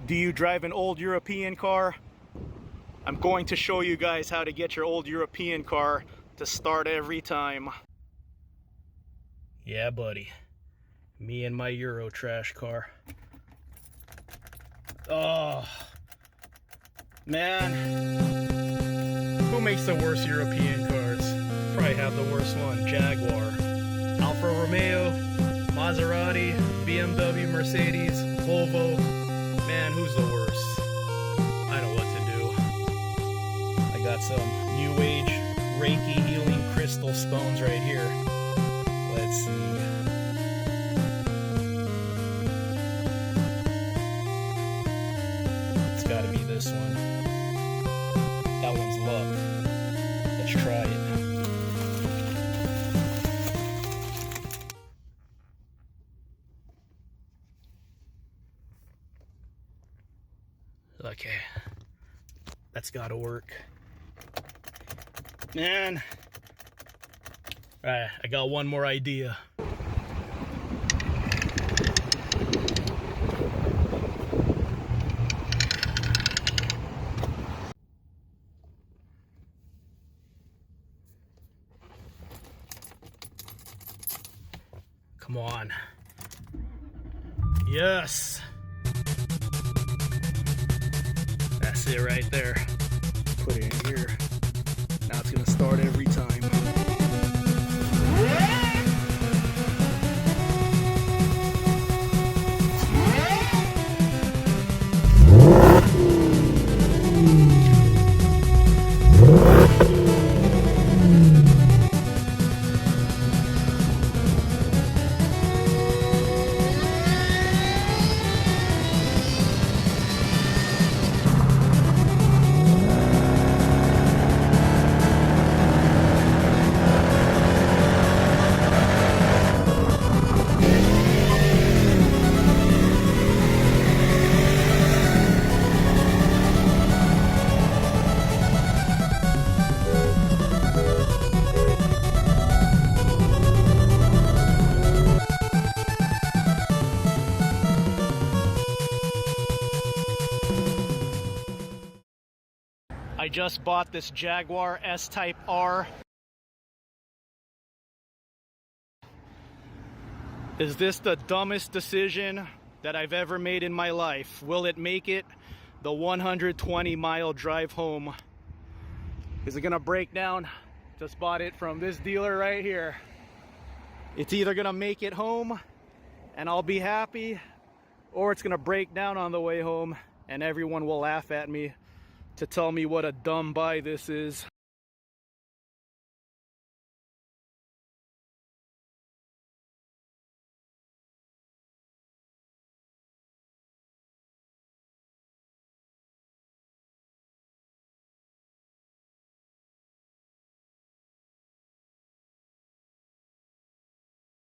Do you drive an old European car? I'm going to show you guys how to get your old European car to start every time. Yeah, buddy. Me and my Eurotrash car. Oh, man. Who makes the worst European cars? Probably have the worst one. Jaguar. Alfa Romeo, Maserati, BMW, Mercedes, Volvo. Man, who's the worst? I know what to do. I got some new age Reiki healing crystal stones right here. Let's see. It's gotta be this one. That one's love. Let's try it. Okay, that's gotta work. Man, alright, I got one more idea. Come on. Yes. That's it right there. Put it in here. Now it's gonna start every time. I just bought this Jaguar S-Type R. Is this the dumbest decision that I've ever made in my life? Will it make it the 120-mile drive home? Is it gonna break down? Just bought it from this dealer right here. It's either gonna make it home and I'll be happy, or it's gonna break down on the way home and everyone will laugh at me to tell me what a dumb buy this is.